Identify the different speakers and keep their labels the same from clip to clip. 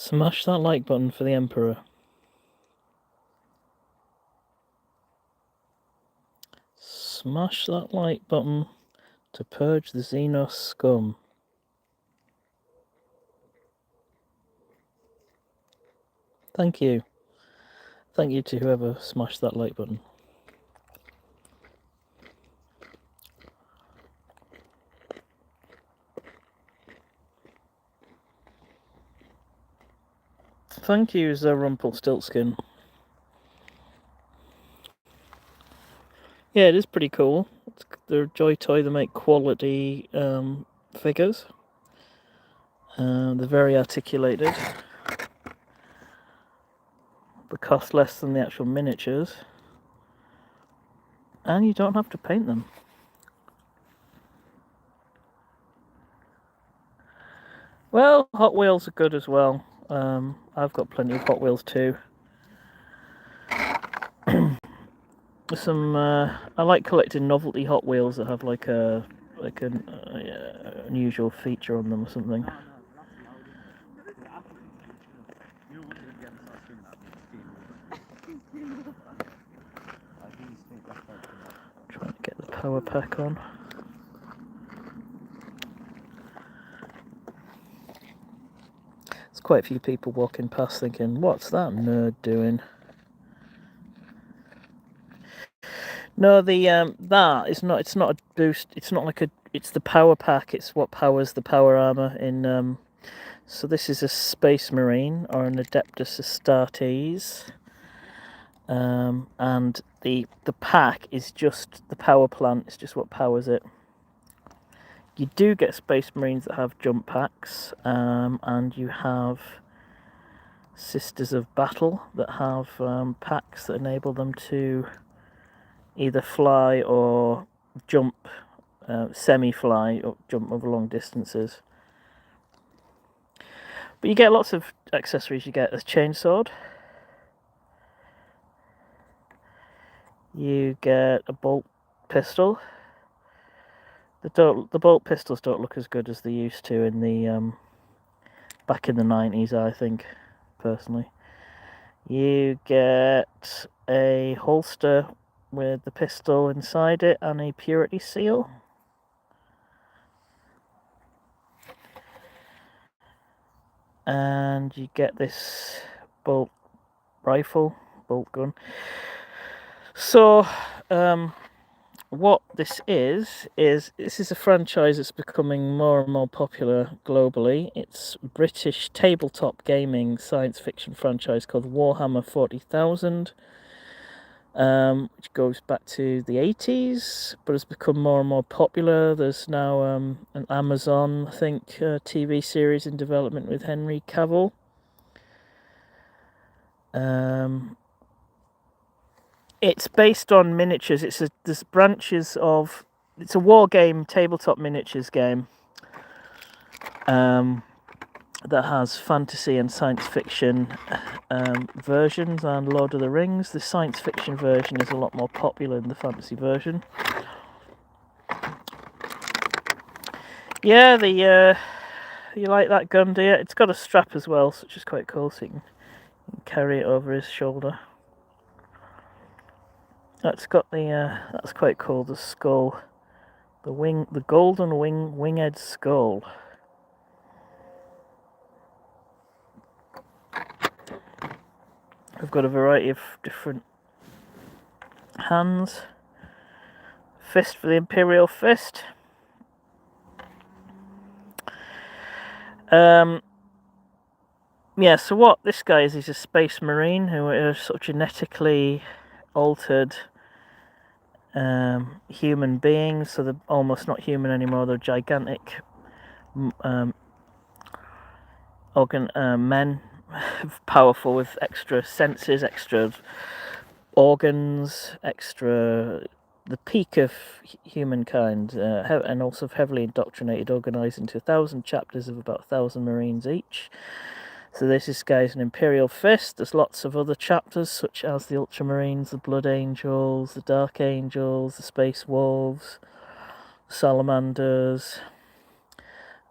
Speaker 1: Smash that like button for the Emperor. Smash that like button to purge the Xenos scum. Thank you. Thank you to whoever smashed that like button. Thank you, Rumpelstiltskin. Yeah, it is pretty cool. They're Joytoy, they make quality figures. They're very articulated. They cost less than the actual miniatures. And you don't have to paint them. Well, Hot Wheels are good as well. I've got plenty of Hot Wheels too. I like collecting novelty Hot Wheels that have like an unusual feature on them or something. Trying to get the power pack on. There's quite a few people walking past thinking, what's that nerd doing? No, it's not a boost, it's not like it's the power pack, it's what powers the power armor in, so this is a Space Marine, or an Adeptus Astartes, and the pack is just the power plant, it's just what powers it. You do get Space Marines that have jump packs, and you have Sisters of Battle that have packs that enable them to either fly or jump, semi-fly or jump over long distances. But you get lots of accessories. You get a chainsword. You get a bolt pistol. The bolt pistols don't look as good as they used to in the back in the 90s, I think, personally. You get a holster with the pistol inside it and a purity seal. And you get this bolt rifle, bolt gun. So, what this is a franchise that's becoming more and more popular globally. It's a British tabletop gaming science fiction franchise called Warhammer 40,000. Which goes back to the 80s, but has become more and more popular. There's now an Amazon, I think, TV series in development with Henry Cavill. It's based on miniatures. There's branches of. It's a war game, tabletop miniatures game. That has fantasy and science fiction versions and Lord of the Rings. The science fiction version is a lot more popular than the fantasy version. Yeah, you like that gun, do you? It's got a strap as well, which is quite cool, so you can carry it over his shoulder. That's quite cool. The skull, the golden winged skull. I've got a variety of different hands. Fist for the Imperial fist. Yeah, so what this guy is, he's a Space Marine who is sort of genetically altered human beings, so they're almost not human anymore. They're gigantic men, powerful with extra senses, extra organs, the peak of humankind, and also heavily indoctrinated, organised into 1,000 chapters of about 1,000 Marines each. So this guy's an Imperial Fist. There's lots of other chapters, such as the Ultramarines, the Blood Angels, the Dark Angels, the Space Wolves, Salamanders,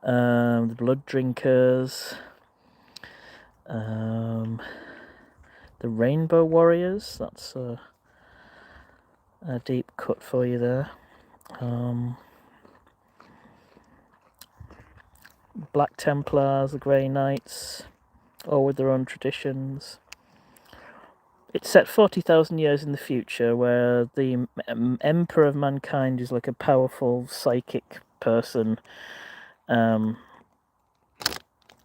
Speaker 1: the Blood Drinkers, The Rainbow Warriors, that's a deep cut for you there. Black Templars, the Grey Knights, all with their own traditions. It's set 40,000 years in the future, where the Emperor of Mankind is like a powerful psychic person,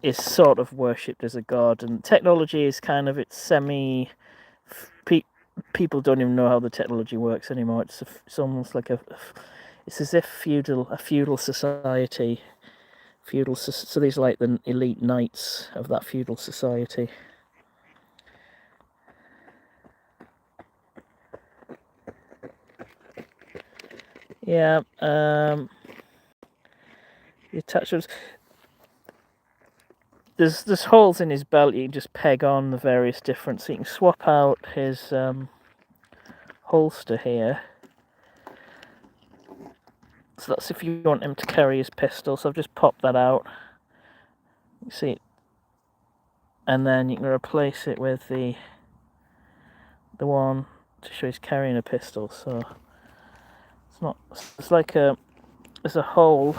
Speaker 1: is sort of worshipped as a god, and technology is kind of, it's semi... people don't even know how the technology works anymore. It's almost like it's as if a feudal society, so these are like the elite knights of that feudal society. Yeah, the attachments. There's holes in his belt you can just peg on the various different, so you can swap out his holster here. So that's if you want him to carry his pistol. So I've just popped that out. You see, and then you can replace it with the one to show he's carrying a pistol. So it's not. It's like there's a hole,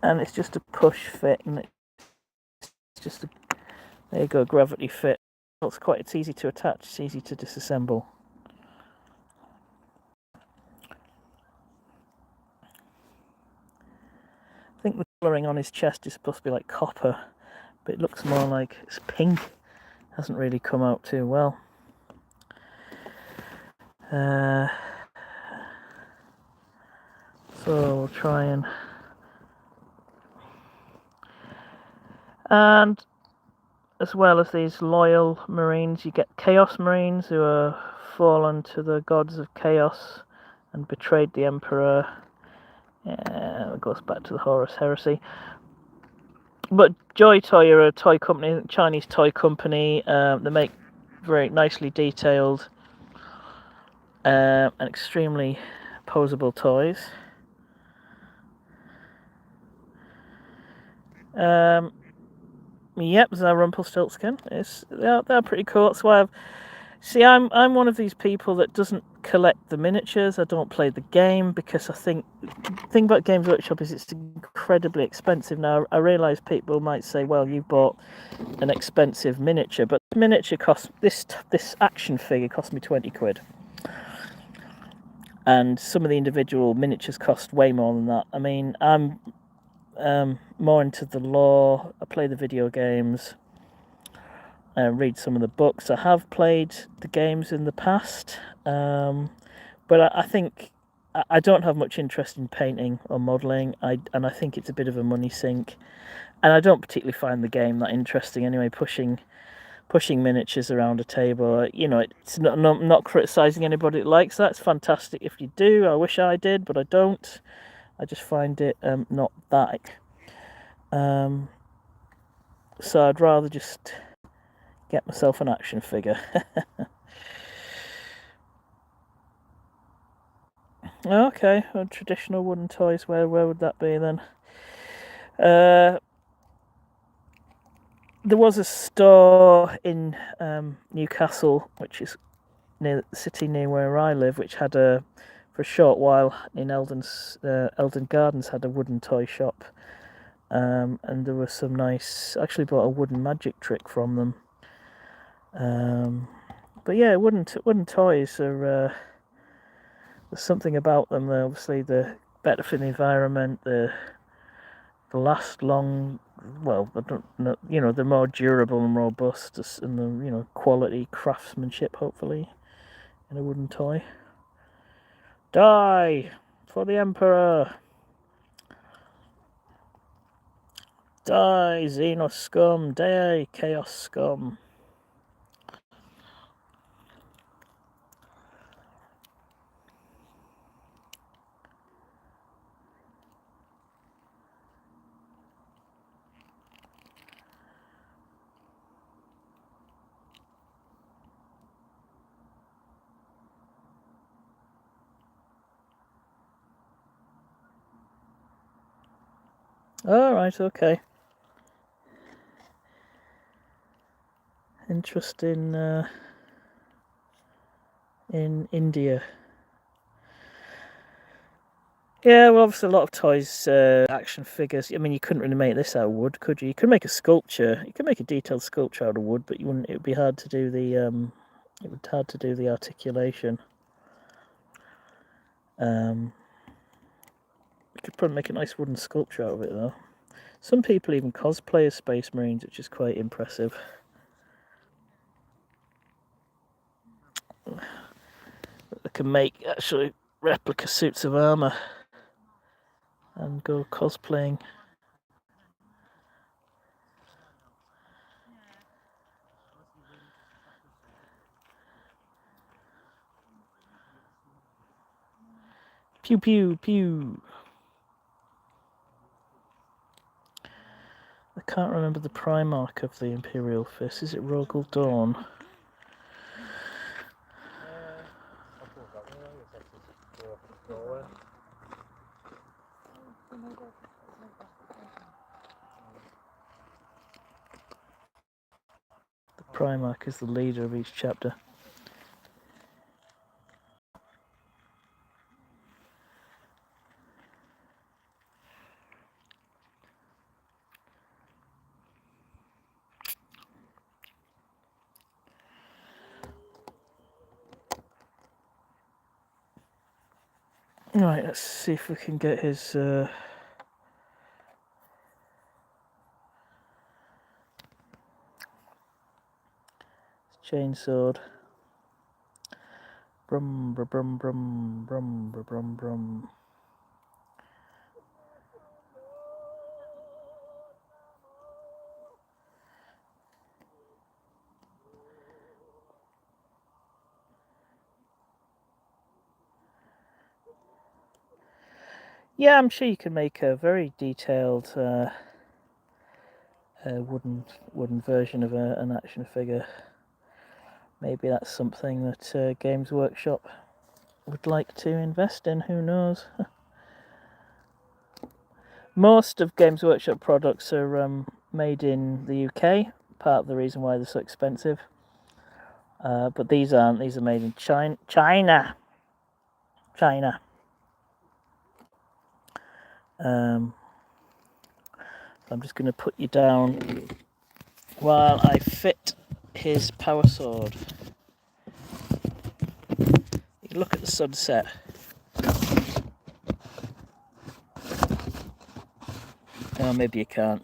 Speaker 1: and it's just a push fit, and it's just a, there you go, gravity fit. It's easy to attach. It's easy to disassemble. I think the colouring on his chest is supposed to be like copper, but it looks more like it's pink. Hasn't really come out too well. So we'll try and as well as these loyal Marines, you get Chaos Marines who are fallen to the gods of chaos and betrayed the Emperor. It goes back to the Horus Heresy. But Joytoy are a toy company, Chinese toy company. They make very nicely detailed and extremely posable toys. Yep, there's our Rumpelstiltskin. They're pretty cool. That's why I'm one of these people that doesn't collect the miniatures. I don't play the game because I think the thing about Games Workshop is it's incredibly expensive. Now I realise people might say, well, you bought an expensive miniature, but the miniature cost this action figure cost me 20 quid. And some of the individual miniatures cost way more than that. I mean, I'm more into the lore. I play the video games. Read some of the books. I have played the games in the past, but I think I don't have much interest in painting or modelling. And I think it's a bit of a money sink, and I don't particularly find the game that interesting anyway. Pushing miniatures around a table, it's not criticising anybody that likes that. It's fantastic if you do. I wish I did, but I don't. I just find it not that. So I'd rather just get myself an action figure. Okay, well, traditional wooden toys. Where would that be then? There was a store in Newcastle, which is near the city near where I live, which had for a short while in Eldon Gardens had a wooden toy shop, and there was some nice. Actually, bought a wooden magic trick from them. But yeah, wooden toys are. There's something about them. Obviously, they're better for the environment. They last long. Well, I don't know. They're more durable and robust, and the quality craftsmanship. Hopefully, in a wooden toy. Die for the Emperor. Die, Xenos scum. Die, Chaos scum. All right, okay. interest in India. Yeah, well, obviously a lot of toys, action figures. I mean, you couldn't really make this out of wood, could you? You could make a sculpture. You could make a detailed sculpture out of wood, but you wouldn't. It would be hard to do the it would be hard to do the articulation. You could probably make a nice wooden sculpture out of it, though. Some people even cosplay as Space Marines, which is quite impressive. They can make actually replica suits of armour and go cosplaying. Pew pew pew. I can't remember the Primarch of the Imperial Fist. Is it Rogel Dawn? The Primarch is the leader of each chapter. Right, let's see if we can get his chainsword. Brum brum brum brum brum brum brum. Yeah, I'm sure you can make a very detailed wooden version of an action figure. Maybe that's something that Games Workshop would like to invest in. Who knows? Most of Games Workshop products are made in the UK. Part of the reason why they're so expensive. But these aren't. These are made in China. I'm just going to put you down while I fit his power sword. You can look at the sunset. Oh, maybe you can't.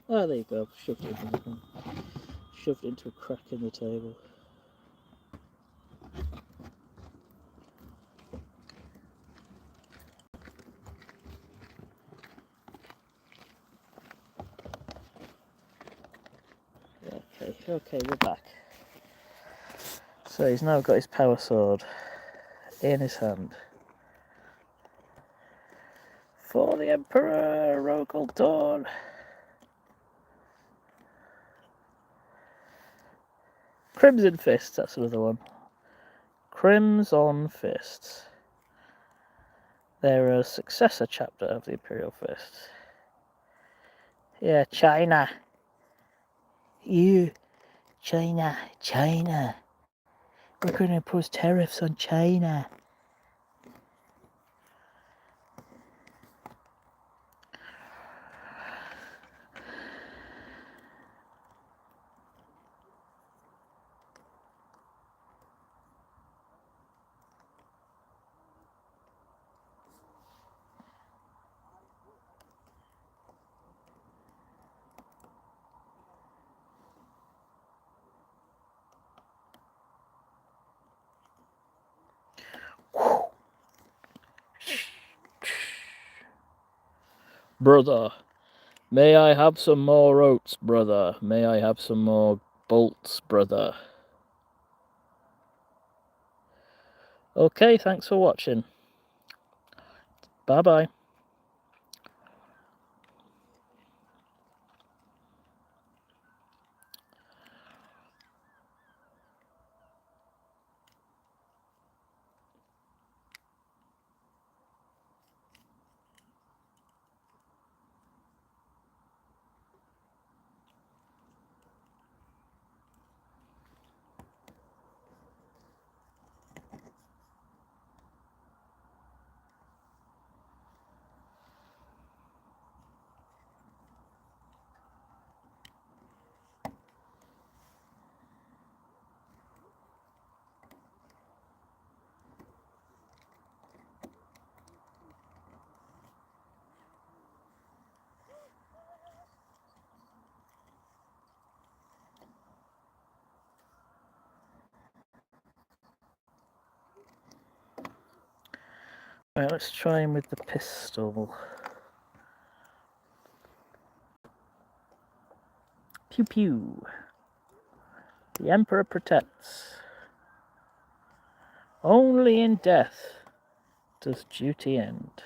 Speaker 1: Oh, there you go. Shoved it into a crack in the table. Okay, we're back. So he's now got his power sword in his hand. For the Emperor, Rogel Dawn. Crimson Fists, that's another one. Crimson Fists. They're a successor chapter of the Imperial Fists. Yeah, China. You, China. We're going to impose tariffs on China. Brother, may I have some more oats, brother? May I have some more bolts, brother? Okay, thanks for watching. Bye-bye. Right, let's try him with the pistol. Pew pew. The Emperor protects. Only in death does duty end.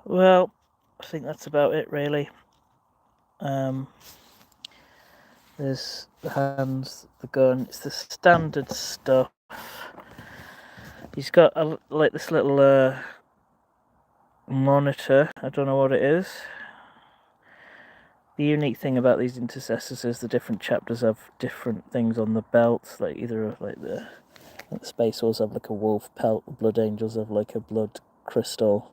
Speaker 1: Well, I think that's about it really. There's the hands, the gun, it's the standard stuff. He's got like this little monitor, I don't know what it is. The unique thing about these intercessors is the different chapters have different things on the belts, like either like the Space Wolves have like a wolf pelt, the Blood Angels have like a blood crystal,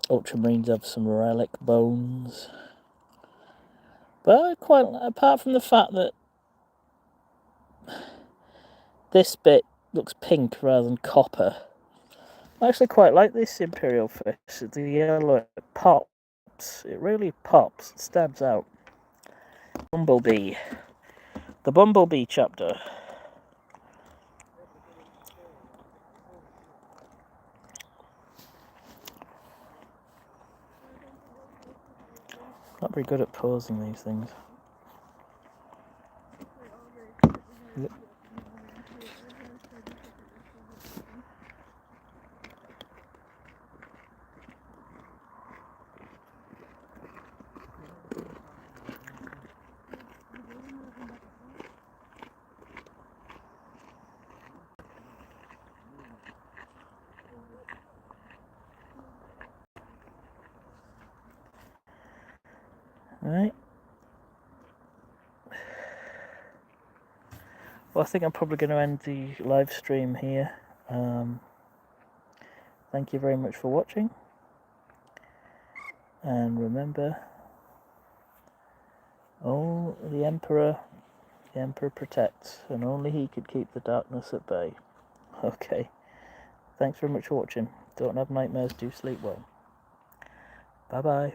Speaker 1: Ultramarines have some relic bones. But apart from the fact that this bit looks pink rather than copper, I actually quite like this Imperial fist. The yellow, it pops. It really pops. It stands out. Bumblebee. The Bumblebee chapter. Not very good at pausing these things. Alright. Well, I think I'm probably going to end the live stream here. Thank you very much for watching. And remember, the Emperor protects, and only he could keep the darkness at bay. Okay. Thanks very much for watching. Don't have nightmares, do sleep well. Bye bye.